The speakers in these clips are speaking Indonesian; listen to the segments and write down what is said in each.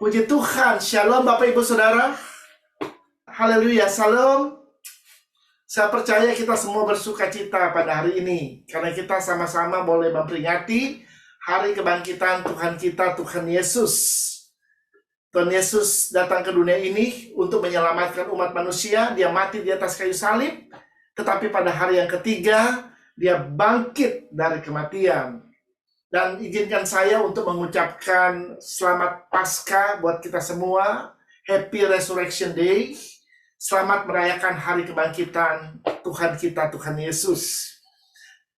Puji Tuhan, Shalom Bapak Ibu Saudara. Haleluya, Salam. Saya percaya kita semua bersuka cita pada hari ini, karena kita sama-sama boleh memperingati hari kebangkitan Tuhan kita, Tuhan Yesus. Tuhan Yesus datang ke dunia ini untuk menyelamatkan umat manusia. Dia mati di atas kayu salib, tetapi pada hari yang ketiga, dia bangkit dari kematian. Dan izinkan saya untuk mengucapkan selamat Paskah buat kita semua. Happy Resurrection Day. Selamat merayakan hari kebangkitan Tuhan kita, Tuhan Yesus.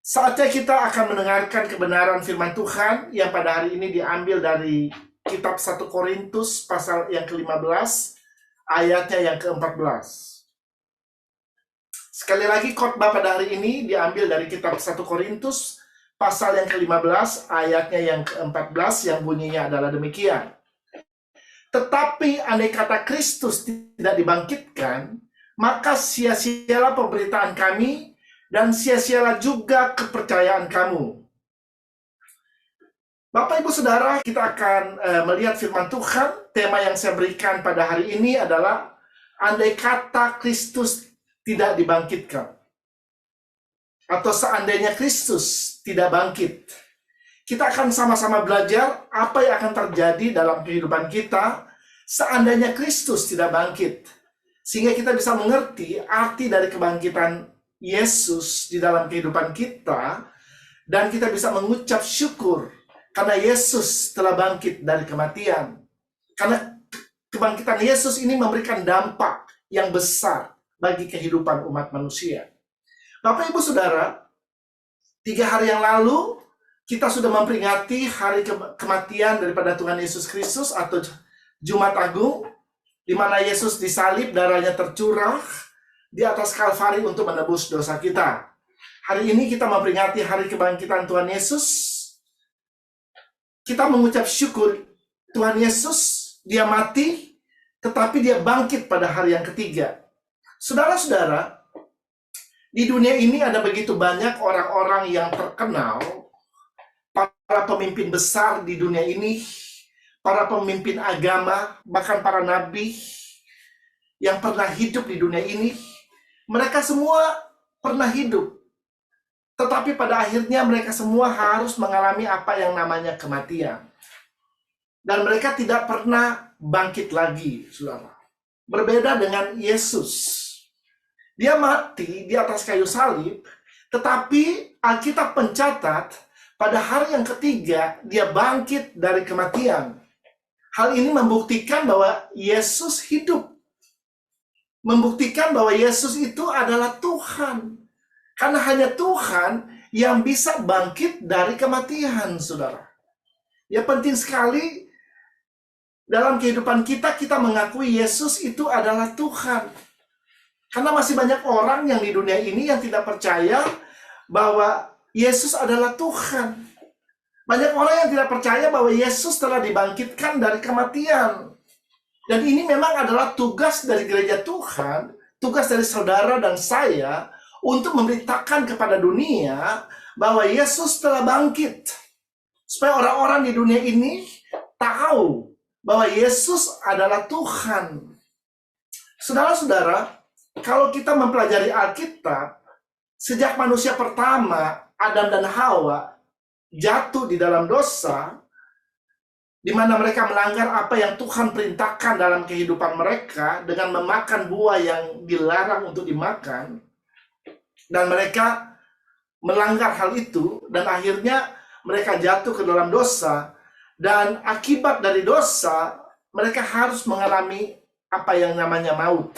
Saatnya kita akan mendengarkan kebenaran firman Tuhan yang pada hari ini diambil dari kitab 1 Korintus pasal yang ke-15, ayatnya yang ke-14. Sekali lagi khotbah pada hari ini diambil dari kitab 1 Korintus pasal yang ke-15, ayatnya yang ke-14, yang bunyinya adalah demikian. Tetapi andai kata Kristus tidak dibangkitkan, maka sia-sialah pemberitaan kami, dan sia-sialah juga kepercayaan kamu. Bapak Ibu Saudara, kita akan melihat firman Tuhan. Tema yang saya berikan pada hari ini adalah andai kata Kristus tidak dibangkitkan. Atau seandainya Kristus tidak bangkit. Kita akan sama-sama belajar apa yang akan terjadi dalam kehidupan kita seandainya Kristus tidak bangkit. Sehingga kita bisa mengerti arti dari kebangkitan Yesus di dalam kehidupan kita. Dan kita bisa mengucap syukur karena Yesus telah bangkit dari kematian. Karena kebangkitan Yesus ini memberikan dampak yang besar bagi kehidupan umat manusia. Bapak Ibu Saudara, 3 hari yang lalu kita sudah memperingati hari kematian daripada Tuhan Yesus Kristus atau Jumat Agung, di mana Yesus disalib, darahnya tercurah di atas Kalvari untuk menebus dosa kita. Hari ini kita memperingati hari kebangkitan Tuhan Yesus. Kita mengucap syukur Tuhan Yesus, dia mati, tetapi dia bangkit pada hari yang ketiga. Saudara-saudara, di dunia ini ada begitu banyak orang-orang yang terkenal, para pemimpin besar di dunia ini, para pemimpin agama, bahkan para nabi yang pernah hidup di dunia ini. Mereka semua pernah hidup, tetapi pada akhirnya mereka semua harus mengalami apa yang namanya kematian. Dan mereka tidak pernah bangkit lagi, saudara. Berbeda dengan Yesus. Dia mati di atas kayu salib, tetapi Alkitab mencatat pada hari yang ketiga dia bangkit dari kematian. Hal ini membuktikan bahwa Yesus hidup. Membuktikan bahwa Yesus itu adalah Tuhan. Karena hanya Tuhan yang bisa bangkit dari kematian, saudara. Ya, penting sekali dalam kehidupan kita, kita mengakui Yesus itu adalah Tuhan. Karena masih banyak orang yang di dunia ini yang tidak percaya bahwa Yesus adalah Tuhan. Banyak orang yang tidak percaya bahwa Yesus telah dibangkitkan dari kematian. Dan ini memang adalah tugas dari gereja Tuhan, tugas dari saudara dan saya, untuk memberitakan kepada dunia bahwa Yesus telah bangkit. Supaya orang-orang di dunia ini tahu bahwa Yesus adalah Tuhan. Saudara-saudara, kalau kita mempelajari Alkitab, sejak manusia pertama, Adam dan Hawa, jatuh di dalam dosa, di mana mereka melanggar apa yang Tuhan perintahkan dalam kehidupan mereka, dengan memakan buah yang dilarang untuk dimakan, dan mereka melanggar hal itu, dan akhirnya mereka jatuh ke dalam dosa, dan akibat dari dosa, mereka harus mengalami apa yang namanya maut.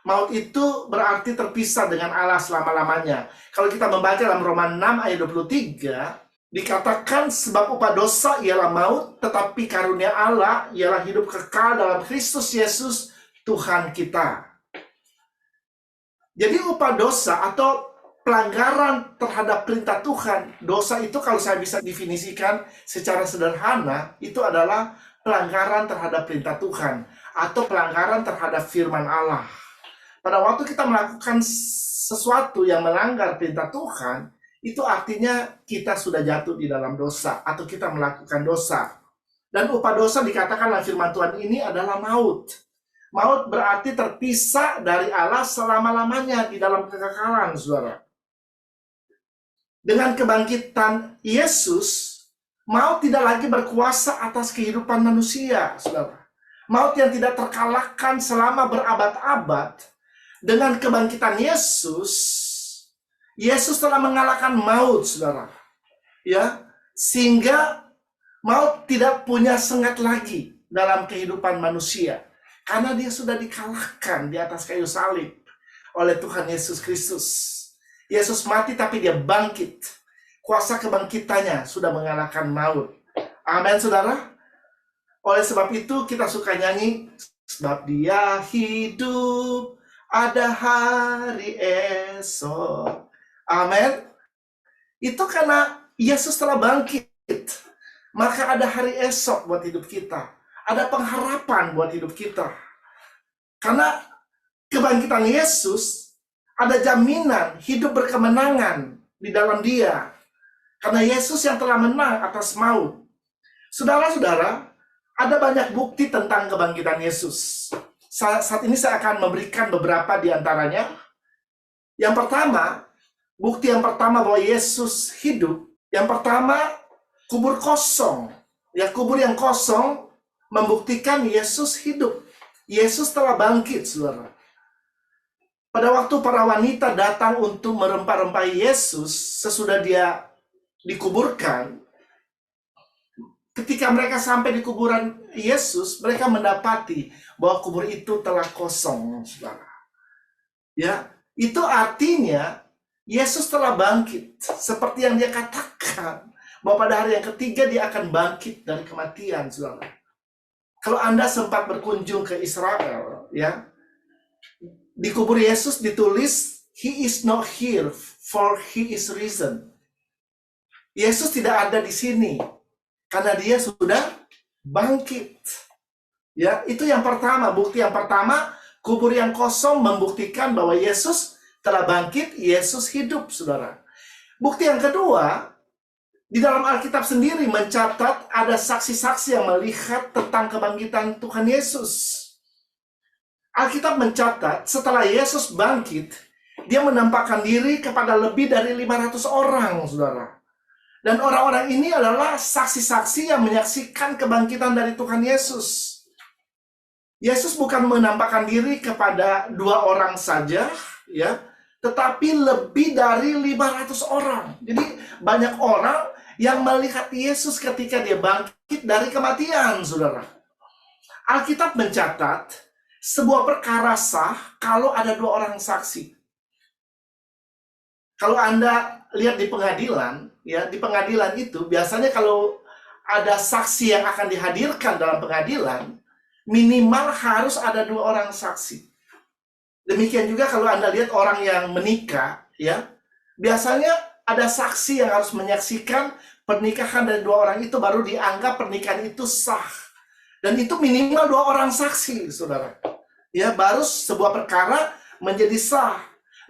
Maut itu berarti terpisah dengan Allah selama-lamanya. Kalau kita membaca dalam Roma 6 ayat 23, dikatakan sebab upah dosa ialah maut, tetapi karunia Allah ialah hidup kekal dalam Kristus Yesus Tuhan kita. Jadi upah dosa atau pelanggaran terhadap perintah Tuhan, dosa itu kalau saya bisa definisikan secara sederhana, itu adalah pelanggaran terhadap perintah Tuhan atau pelanggaran terhadap firman Allah. Pada waktu kita melakukan sesuatu yang melanggar perintah Tuhan, itu artinya kita sudah jatuh di dalam dosa atau kita melakukan dosa. Dan upah dosa dikatakan dalam firman Tuhan ini adalah maut. Maut berarti terpisah dari Allah selama-lamanya di dalam kekekalan, saudara. Dengan kebangkitan Yesus, maut tidak lagi berkuasa atas kehidupan manusia, saudara. Maut yang tidak terkalahkan selama berabad-abad. Dengan kebangkitan Yesus, Yesus telah mengalahkan maut, saudara. Ya, sehingga maut tidak punya sengat lagi dalam kehidupan manusia. Karena dia sudah dikalahkan di atas kayu salib oleh Tuhan Yesus Kristus. Yesus mati tapi dia bangkit. Kuasa kebangkitannya sudah mengalahkan maut. Amin, saudara. Oleh sebab itu kita suka nyanyi, sebab dia hidup, ada hari esok. Amin. Itu karena Yesus telah bangkit. Maka ada hari esok buat hidup kita. Ada pengharapan buat hidup kita. Karena kebangkitan Yesus, ada jaminan hidup berkemenangan di dalam dia. Karena Yesus yang telah menang atas maut. Saudara-saudara, ada banyak bukti tentang kebangkitan Yesus. Saat ini saya akan memberikan beberapa di antaranya. Yang pertama, bukti yang pertama bahwa Yesus hidup. Yang pertama, kubur kosong. Ya, kubur yang kosong membuktikan Yesus hidup. Yesus telah bangkit, saudara. Pada waktu para wanita datang untuk merempah-rempahi Yesus sesudah dia dikuburkan, ketika mereka sampai di kuburan Yesus, mereka mendapati bahwa kubur itu telah kosong, saudara. Ya, itu artinya Yesus telah bangkit, seperti yang dia katakan bahwa pada hari yang ketiga dia akan bangkit dari kematian, saudara. Kalau Anda sempat berkunjung ke Israel, ya, di kubur Yesus ditulis, He is not here, for He is risen. Yesus tidak ada di sini, karena dia sudah bangkit. Ya, itu yang pertama, bukti yang pertama, kubur yang kosong membuktikan bahwa Yesus telah bangkit, Yesus hidup, saudara. Bukti yang kedua, di dalam Alkitab sendiri mencatat ada saksi-saksi yang melihat tentang kebangkitan Tuhan Yesus. Alkitab mencatat setelah Yesus bangkit, dia menampakkan diri kepada lebih dari 500 orang, saudara. Dan orang-orang ini adalah saksi-saksi yang menyaksikan kebangkitan dari Tuhan Yesus. Yesus bukan menampakkan diri kepada 2 orang saja, ya, tetapi lebih dari 500 orang. Jadi banyak orang yang melihat Yesus ketika dia bangkit dari kematian, saudara. Alkitab mencatat sebuah perkara sah kalau ada 2 orang saksi. Kalau Anda lihat di pengadilan, ya, di pengadilan itu biasanya kalau ada saksi yang akan dihadirkan dalam pengadilan, minimal harus ada 2 orang saksi. Demikian juga kalau Anda lihat orang yang menikah, ya, biasanya ada saksi yang harus menyaksikan pernikahan dari 2 orang itu baru dianggap pernikahan itu sah. Dan itu minimal 2 orang saksi, saudara. Ya, baru sebuah perkara menjadi sah.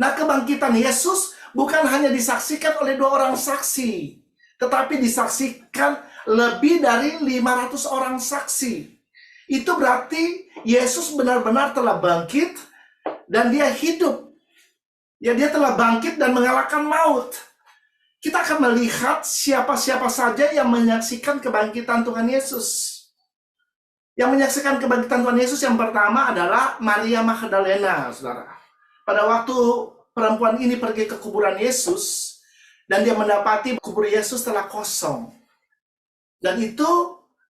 Nah, kebangkitan Yesus bukan hanya disaksikan oleh 2 orang saksi, tetapi disaksikan lebih dari 500 orang saksi. Itu berarti Yesus benar-benar telah bangkit dan dia hidup. Ya, dia telah bangkit dan mengalahkan maut. Kita akan melihat siapa-siapa saja yang menyaksikan kebangkitan Tuhan Yesus. Yang menyaksikan kebangkitan Tuhan Yesus yang pertama adalah Maria Magdalena, saudara. Pada waktu perempuan ini pergi ke kuburan Yesus, dan dia mendapati kubur Yesus telah kosong. Dan itu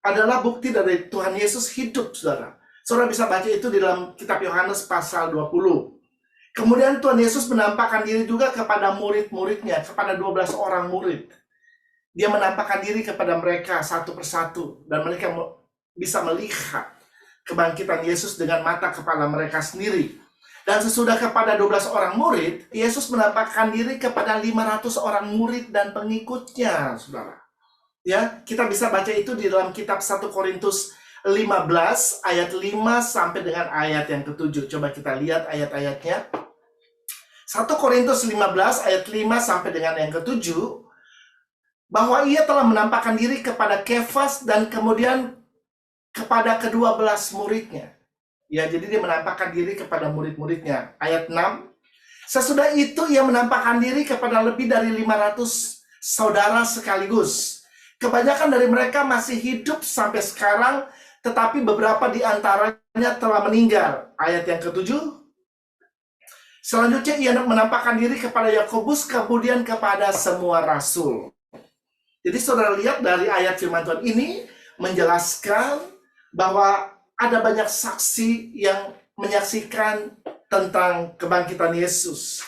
adalah bukti dari Tuhan Yesus hidup, saudara. Saudara bisa baca itu di dalam kitab Yohanes pasal 20. Kemudian Tuhan Yesus menampakkan diri juga kepada murid-muridnya, kepada 12 orang murid. Dia menampakkan diri kepada mereka satu persatu, dan mereka bisa melihat kebangkitan Yesus dengan mata kepala mereka sendiri. Dan sesudah kepada 12 orang murid, Yesus menampakkan diri kepada 500 orang murid dan pengikutnya, saudara. Ya, kita bisa baca itu di dalam kitab 1 Korintus 15 ayat 5 sampai dengan ayat yang ke-7. Coba kita lihat ayat-ayatnya. 1 Korintus 15 ayat 5 sampai dengan yang ke-7, bahwa ia telah menampakkan diri kepada Kefas dan kemudian kepada kedua-belas muridnya. Ya, jadi dia menampakkan diri kepada murid-muridnya. Ayat 6. Sesudah itu ia menampakkan diri kepada lebih dari 500 saudara sekaligus. Kebanyakan dari mereka masih hidup sampai sekarang, tetapi beberapa di antaranya telah meninggal. Ayat yang ke-7. Selanjutnya ia menampakkan diri kepada Yakobus, kemudian kepada semua rasul. Jadi saudara lihat dari ayat firman Tuhan ini menjelaskan bahwa ada banyak saksi yang menyaksikan tentang kebangkitan Yesus.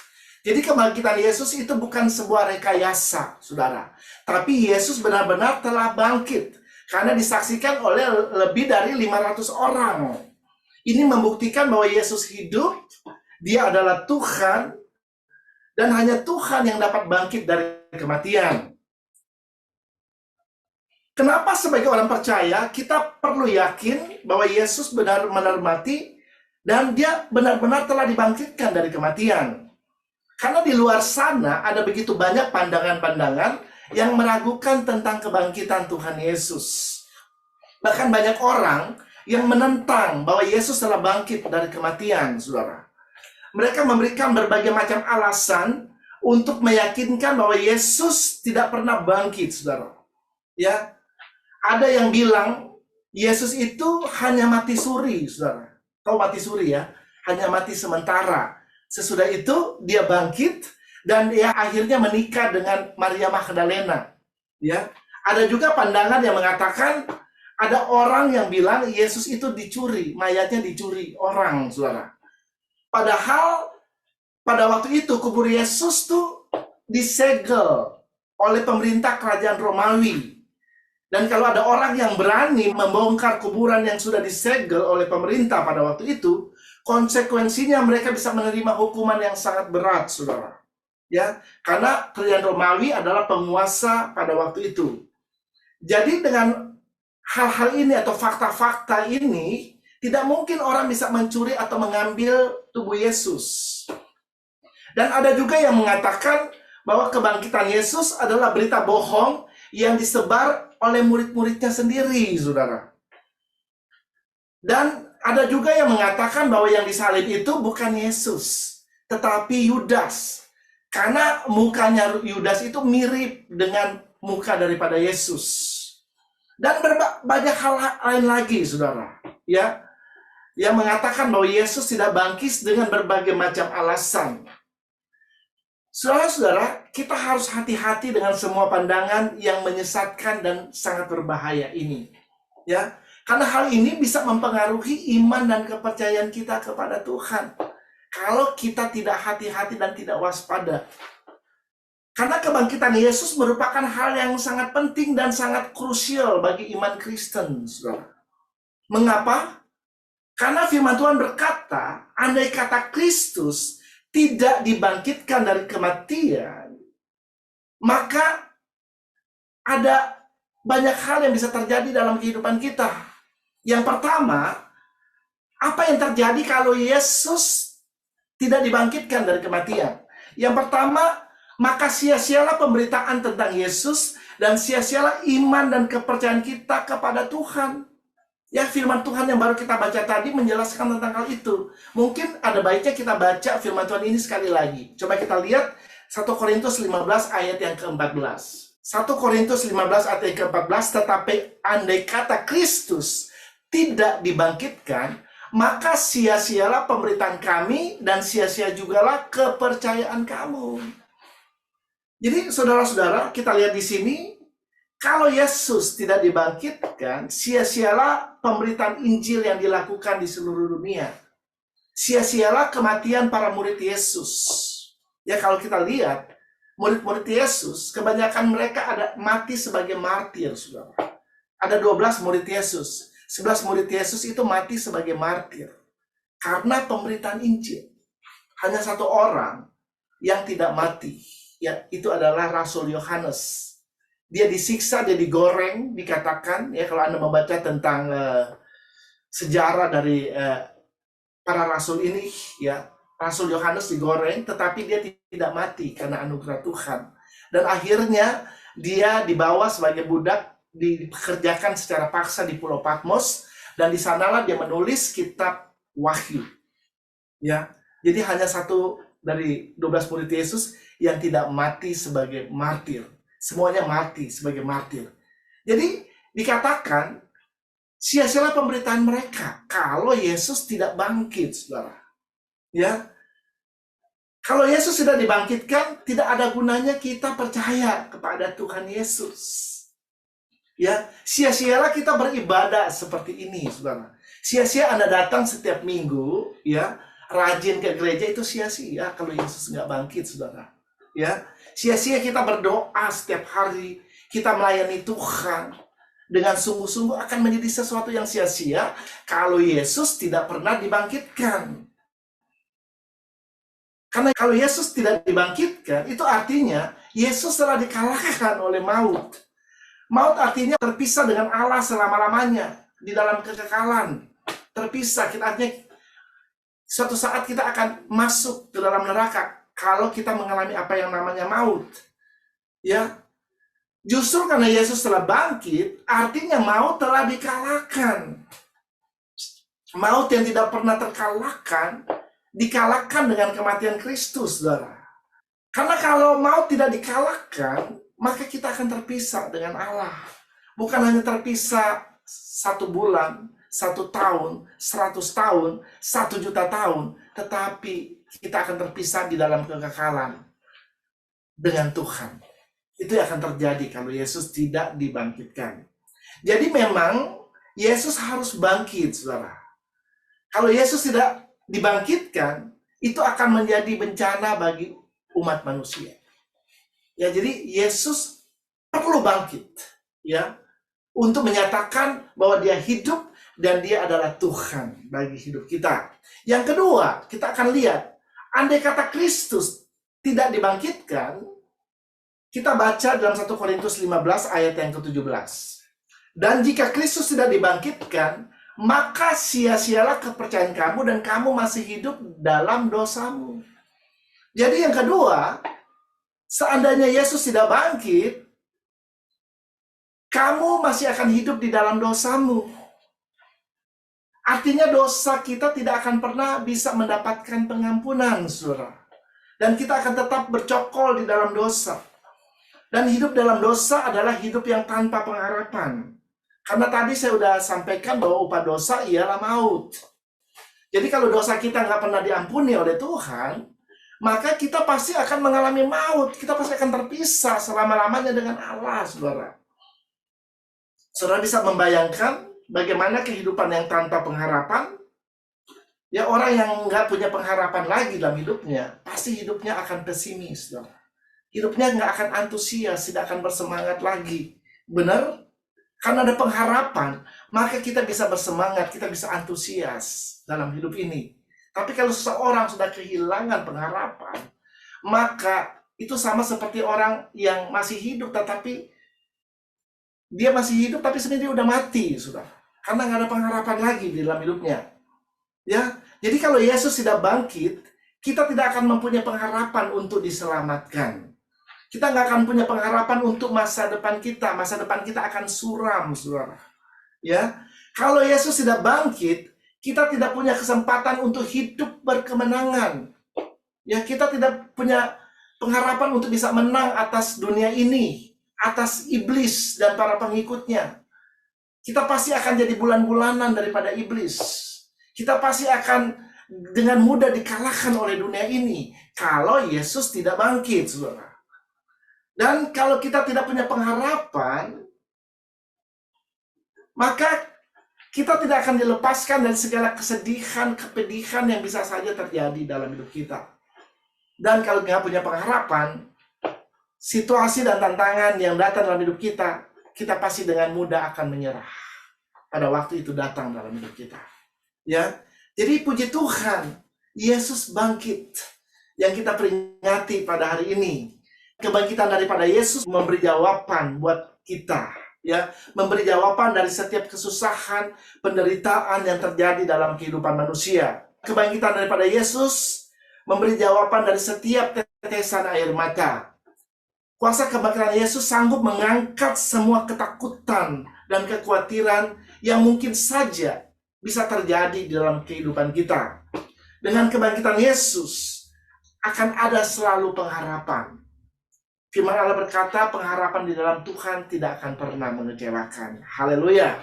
Jadi kebangkitan Yesus itu bukan sebuah rekayasa, saudara. Tapi Yesus benar-benar telah bangkit. Karena disaksikan oleh lebih dari 500 orang. Ini membuktikan bahwa Yesus hidup, dia adalah Tuhan, dan hanya Tuhan yang dapat bangkit dari kematian. Kenapa sebagai orang percaya kita perlu yakin bahwa Yesus benar-benar mati dan dia benar-benar telah dibangkitkan dari kematian? Karena di luar sana ada begitu banyak pandangan-pandangan yang meragukan tentang kebangkitan Tuhan Yesus. Bahkan banyak orang yang menentang bahwa Yesus telah bangkit dari kematian, saudara. Mereka memberikan berbagai macam alasan untuk meyakinkan bahwa Yesus tidak pernah bangkit, saudara. Ya, ada yang bilang Yesus itu hanya mati suri, saudara. Tahu mati suri ya? Hanya mati sementara. Sesudah itu dia bangkit dan dia akhirnya menikah dengan Maria Magdalena. Ya, ada juga pandangan yang mengatakan ada orang yang bilang Yesus itu dicuri, mayatnya dicuri orang, saudara. Padahal pada waktu itu kubur Yesus tuh disegel oleh pemerintah kerajaan Romawi. Dan kalau ada orang yang berani membongkar kuburan yang sudah disegel oleh pemerintah pada waktu itu, konsekuensinya mereka bisa menerima hukuman yang sangat berat, saudara. Ya, karena kerajaan Romawi adalah penguasa pada waktu itu. Jadi dengan hal-hal ini atau fakta-fakta ini, tidak mungkin orang bisa mencuri atau mengambil tubuh Yesus. Dan ada juga yang mengatakan bahwa kebangkitan Yesus adalah berita bohong yang disebar oleh murid-muridnya sendiri, saudara. Dan ada juga yang mengatakan bahwa yang disalib itu bukan Yesus, tetapi Yudas. Karena mukanya Yudas itu mirip dengan muka daripada Yesus. Dan banyak hal lain lagi, saudara. Ya, yang mengatakan bahwa Yesus tidak bangkit dengan berbagai macam alasan. Saudara-saudara, kita harus hati-hati dengan semua pandangan yang menyesatkan dan sangat berbahaya ini. Ya, karena hal ini bisa mempengaruhi iman dan kepercayaan kita kepada Tuhan. Kalau kita tidak hati-hati dan tidak waspada. Karena kebangkitan Yesus merupakan hal yang sangat penting dan sangat krusial bagi iman Kristen, saudara. Mengapa? Karena firman Tuhan berkata, andai kata Kristus tidak dibangkitkan dari kematian, maka ada banyak hal yang bisa terjadi dalam kehidupan kita. Yang pertama, apa yang terjadi kalau Yesus tidak dibangkitkan dari kematian? Yang pertama, maka sia-sialah pemberitaan tentang Yesus dan sia-sialah iman dan kepercayaan kita kepada Tuhan. Ya, firman Tuhan yang baru kita baca tadi menjelaskan tentang hal itu. Mungkin ada baiknya kita baca firman Tuhan ini sekali lagi. Coba kita lihat 1 Korintus 15 ayat yang ke-14. 1 Korintus 15 ayat yang ke-14, tetapi andai kata Kristus tidak dibangkitkan, maka sia-sialah pemberitaan kami dan sia-sia jugalah kepercayaan kamu. Jadi saudara-saudara, kita lihat di sini, kalau Yesus tidak dibangkitkan, sia-sialah pemberitaan Injil yang dilakukan di seluruh dunia. Sia-sialah kematian para murid Yesus. Ya, kalau kita lihat, murid-murid Yesus, kebanyakan mereka ada mati sebagai martir, saudara. Ada 12 murid Yesus. 11 murid Yesus itu mati sebagai martir. Karena pemberitaan Injil. Hanya satu orang yang tidak mati. Ya, itu adalah Rasul Yohanes. Dia disiksa, dia digoreng, dikatakan. Ya, kalau Anda membaca tentang sejarah dari para rasul ini, ya, Rasul Yohanes digoreng, tetapi dia tidak mati karena anugerah Tuhan. Dan akhirnya dia dibawa sebagai budak, dipekerjakan secara paksa di Pulau Patmos, Dan di sanalah dia menulis kitab Wahyu. Ya, jadi hanya satu dari 12 murid Yesus yang tidak mati sebagai martir. Semuanya mati sebagai martir. Jadi dikatakan sia-sialah pemberitaan mereka kalau Yesus tidak bangkit, saudara. Ya, kalau Yesus sudah dibangkitkan, tidak ada gunanya kita percaya kepada Tuhan Yesus. Ya, sia-sialah kita beribadah seperti ini, saudara. Sia-sia Anda datang setiap minggu, ya, rajin ke gereja, itu sia-sia kalau Yesus nggak bangkit, saudara. Ya, sia-sia kita berdoa setiap hari, kita melayani Tuhan dengan sungguh-sungguh akan menjadi sesuatu yang sia-sia kalau Yesus tidak pernah dibangkitkan. Karena kalau Yesus tidak dibangkitkan, itu artinya Yesus telah dikalahkan oleh maut. Maut artinya terpisah dengan Allah selama-lamanya di dalam kekekalan. Terpisah, kita artinya suatu saat kita akan masuk ke dalam neraka kalau kita mengalami apa yang namanya maut. Ya, justru karena Yesus telah bangkit, artinya maut telah dikalahkan. Maut yang tidak pernah terkalahkan, dikalahkan dengan kematian Kristus, saudara. Karena kalau maut tidak dikalahkan, maka kita akan terpisah dengan Allah. Bukan hanya terpisah 1 bulan, 1 tahun, 100 tahun, 1 juta tahun, tetapi kita akan terpisah di dalam kekekalan dengan Tuhan. Itu yang akan terjadi kalau Yesus tidak dibangkitkan. Jadi memang Yesus harus bangkit, saudara. Kalau Yesus tidak dibangkitkan, itu akan menjadi bencana bagi umat manusia. Ya, jadi Yesus perlu bangkit, ya, untuk menyatakan bahwa dia hidup dan dia adalah Tuhan bagi hidup kita. Yang kedua, kita akan lihat, andai kata Kristus tidak dibangkitkan, kita baca dalam 1 Korintus 15 ayat yang ke-17. Dan jika Kristus tidak dibangkitkan, maka sia-sialah kepercayaan kamu dan kamu masih hidup dalam dosamu. Jadi yang kedua, seandainya Yesus tidak bangkit, kamu masih akan hidup di dalam dosamu. Artinya dosa kita tidak akan pernah bisa mendapatkan pengampunan, saudara. Dan kita akan tetap bercokol di dalam dosa. Dan hidup dalam dosa adalah hidup yang tanpa pengharapan. Karena tadi saya sudah sampaikan bahwa upah dosa ialah maut. Jadi kalau dosa kita nggak pernah diampuni oleh Tuhan, maka kita pasti akan mengalami maut. Kita pasti akan terpisah selama-lamanya dengan Allah, saudara. Saudara bisa membayangkan bagaimana kehidupan yang tanpa pengharapan? Ya, orang yang nggak punya pengharapan lagi dalam hidupnya, pasti hidupnya akan pesimis, saudara. Hidupnya nggak akan antusias, tidak akan bersemangat lagi. Benar? Karena ada pengharapan, maka kita bisa bersemangat, kita bisa antusias dalam hidup ini. Tapi kalau seseorang sudah kehilangan pengharapan, maka itu sama seperti orang yang masih hidup, tetapi dia masih hidup, tapi sebenarnya dia udah mati, sudah. Karena nggak ada pengharapan lagi di dalam hidupnya. Ya, jadi kalau Yesus tidak bangkit, kita tidak akan mempunyai pengharapan untuk diselamatkan. Kita nggak akan punya pengharapan untuk masa depan kita. Masa depan kita akan suram, saudara. Ya, kalau Yesus tidak bangkit, kita tidak punya kesempatan untuk hidup berkemenangan. Ya, kita tidak punya pengharapan untuk bisa menang atas dunia ini, atas iblis dan para pengikutnya. Kita pasti akan jadi bulan-bulanan daripada iblis. Kita pasti akan dengan mudah dikalahkan oleh dunia ini kalau Yesus tidak bangkit, saudara. Dan kalau kita tidak punya pengharapan, maka kita tidak akan dilepaskan dari segala kesedihan, kepedihan yang bisa saja terjadi dalam hidup kita. Dan kalau nggak punya pengharapan, situasi dan tantangan yang datang dalam hidup kita, kita pasti dengan mudah akan menyerah pada waktu itu datang dalam hidup kita. Ya, jadi puji Tuhan, Yesus bangkit yang kita peringati pada hari ini. Kebangkitan daripada Yesus memberi jawaban buat kita, ya, memberi jawaban dari setiap kesusahan, penderitaan yang terjadi dalam kehidupan manusia. Kebangkitan daripada Yesus memberi jawaban dari setiap tetesan air mata. Kuasa kebangkitan Yesus sanggup mengangkat semua ketakutan dan kekhawatiran yang mungkin saja bisa terjadi di dalam kehidupan kita. Dengan kebangkitan Yesus akan ada selalu pengharapan. Firman Allah berkata, pengharapan di dalam Tuhan tidak akan pernah mengecewakan. Haleluya.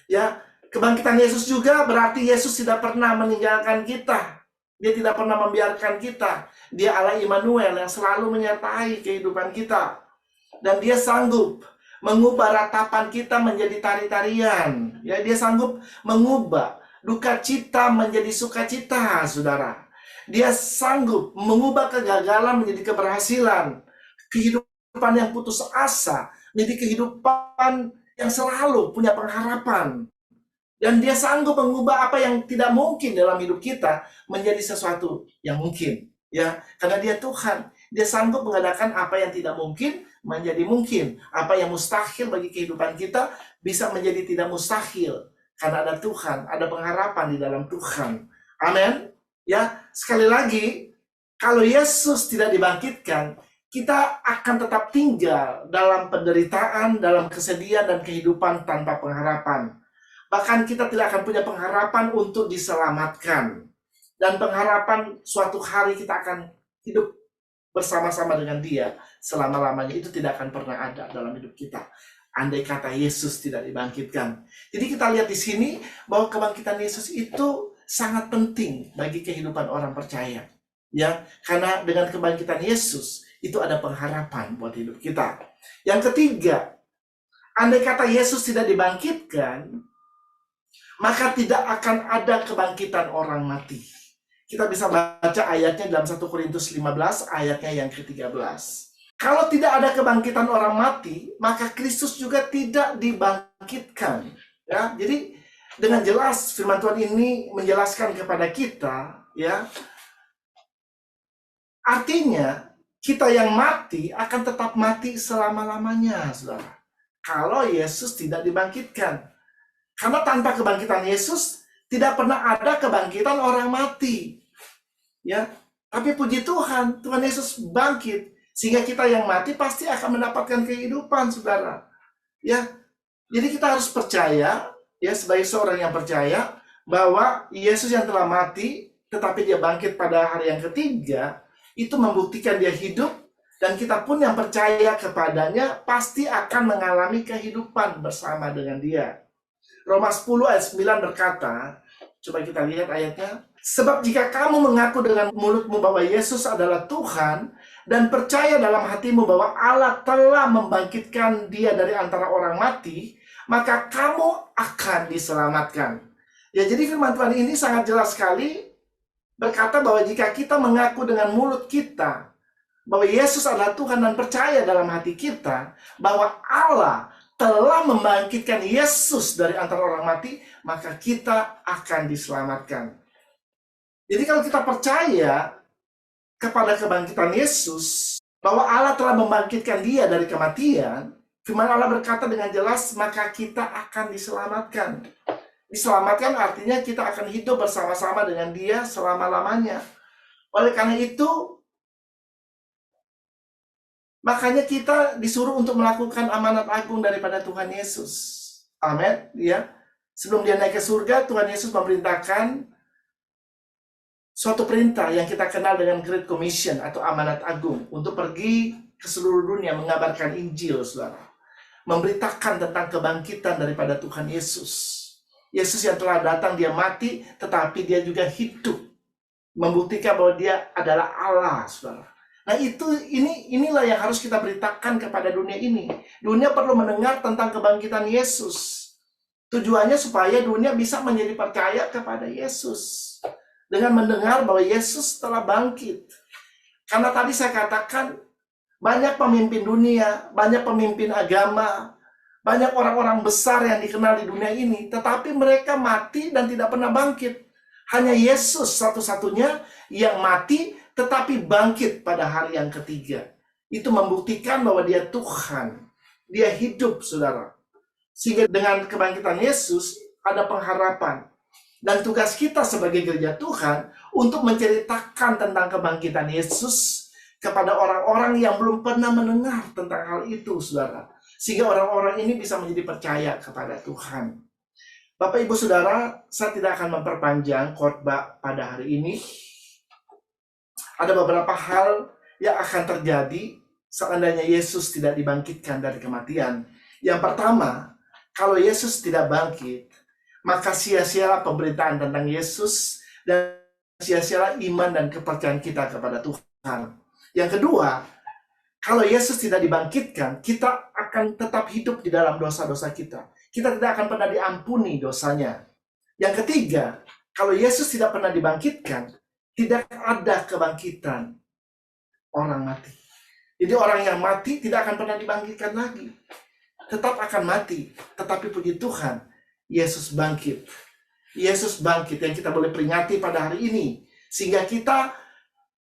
Ya, kebangkitan Yesus juga berarti Yesus tidak pernah meninggalkan kita. Dia tidak pernah membiarkan kita. Dia Allah Immanuel yang selalu menyertai kehidupan kita. Dan dia sanggup mengubah ratapan kita menjadi tari-tarian. Ya, dia sanggup mengubah duka cita menjadi sukacita, saudara. Dia sanggup mengubah kegagalan menjadi keberhasilan. Kehidupan yang putus asa menjadi kehidupan yang selalu punya pengharapan. Dan dia sanggup mengubah apa yang tidak mungkin dalam hidup kita menjadi sesuatu yang mungkin. Ya, karena dia Tuhan. Dia sanggup mengadakan apa yang tidak mungkin menjadi mungkin. Apa yang mustahil bagi kehidupan kita bisa menjadi tidak mustahil. Karena ada Tuhan, ada pengharapan di dalam Tuhan. Amin. Ya, sekali lagi, kalau Yesus tidak dibangkitkan, kita akan tetap tinggal dalam penderitaan, dalam kesedihan dan kehidupan tanpa pengharapan. Bahkan kita tidak akan punya pengharapan untuk diselamatkan. Dan pengharapan suatu hari kita akan hidup bersama-sama dengan dia selama-lamanya. Itu tidak akan pernah ada dalam hidup kita andai kata Yesus tidak dibangkitkan. Jadi kita lihat di sini bahwa kebangkitan Yesus itu sangat penting bagi kehidupan orang percaya. Ya, karena dengan kebangkitan Yesus itu ada pengharapan buat hidup kita. Yang ketiga, andai kata Yesus tidak dibangkitkan, maka tidak akan ada kebangkitan orang mati. Kita bisa baca ayatnya dalam 1 Korintus 15 ayatnya yang ke-13. Kalau tidak ada kebangkitan orang mati, maka Kristus juga tidak dibangkitkan. Ya, jadi dengan jelas firman Tuhan ini menjelaskan kepada kita, ya, artinya kita yang mati akan tetap mati selama-lamanya, saudara. Kalau Yesus tidak dibangkitkan, karena tanpa kebangkitan Yesus tidak pernah ada kebangkitan orang mati. Ya, tapi puji Tuhan, Tuhan Yesus bangkit. Sehingga kita yang mati pasti akan mendapatkan kehidupan, saudara. Ya, jadi kita harus percaya, ya, sebagai seorang yang percaya bahwa Yesus yang telah mati, tetapi dia bangkit pada hari yang ketiga, itu membuktikan dia hidup, dan kita pun yang percaya kepadanya pasti akan mengalami kehidupan bersama dengan dia. Roma 10 ayat 9 berkata, coba kita lihat ayatnya. Sebab jika kamu mengaku dengan mulutmu bahwa Yesus adalah Tuhan, dan percaya dalam hatimu bahwa Allah telah membangkitkan dia dari antara orang mati, maka kamu akan diselamatkan. Ya, jadi firman Tuhan ini sangat jelas sekali berkata bahwa jika kita mengaku dengan mulut kita bahwa Yesus adalah Tuhan dan percaya dalam hati kita bahwa Allah telah membangkitkan Yesus dari antara orang mati, maka kita akan diselamatkan. Jadi kalau kita percaya kepada kebangkitan Yesus, bahwa Allah telah membangkitkan dia dari kematian, firman Allah berkata dengan jelas, maka kita akan diselamatkan. Diselamatkan artinya kita akan hidup bersama-sama dengan dia selama-lamanya. Oleh karena itu, makanya kita disuruh untuk melakukan amanat agung daripada Tuhan Yesus. Amin. Ya. Sebelum dia naik ke surga, Tuhan Yesus memerintahkan suatu perintah yang kita kenal dengan Great Commission atau amanat agung untuk pergi ke seluruh dunia mengabarkan Injil, saudara. Memberitakan tentang kebangkitan daripada Tuhan Yesus. Yesus yang telah datang, dia mati, tetapi dia juga hidup. Membuktikan bahwa dia adalah Allah, saudara. Nah inilah yang harus kita beritakan kepada dunia ini. Dunia perlu mendengar tentang kebangkitan Yesus. Tujuannya supaya dunia bisa menjadi percaya kepada Yesus. Dengan mendengar bahwa Yesus telah bangkit. Karena tadi saya katakan, banyak pemimpin dunia, banyak pemimpin agama, banyak orang-orang besar yang dikenal di dunia ini, tetapi mereka mati dan tidak pernah bangkit. Hanya Yesus satu-satunya yang mati, tetapi bangkit pada hari yang ketiga. Itu membuktikan bahwa dia Tuhan. Dia hidup, saudara. Sehingga dengan kebangkitan Yesus, ada pengharapan. Dan tugas kita sebagai gereja Tuhan untuk menceritakan tentang kebangkitan Yesus kepada orang-orang yang belum pernah mendengar tentang hal itu, saudara. Sehingga orang-orang ini bisa menjadi percaya kepada Tuhan. Bapak Ibu Saudara, saya tidak akan memperpanjang khotbah pada hari ini. Ada beberapa hal yang akan terjadi seandainya Yesus tidak dibangkitkan dari kematian. Yang pertama, kalau Yesus tidak bangkit, maka sia-sialah pemberitaan tentang Yesus dan sia-sialah iman dan kepercayaan kita kepada Tuhan. Yang kedua, kalau Yesus tidak dibangkitkan, kita akan tetap hidup di dalam dosa-dosa kita. Kita tidak akan pernah diampuni dosanya. Yang ketiga, kalau Yesus tidak pernah dibangkitkan, tidak ada kebangkitan orang mati. Jadi orang yang mati tidak akan pernah dibangkitkan lagi. Tetap akan mati. Tetapi puji Tuhan, Yesus bangkit. Yesus bangkit yang kita boleh peringati pada hari ini. Sehingga kita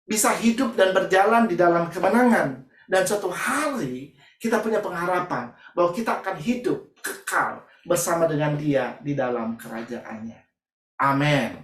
bisa hidup dan berjalan di dalam kemenangan. Dan suatu hari kita punya pengharapan bahwa kita akan hidup kekal bersama dengan Dia di dalam kerajaannya. Amin.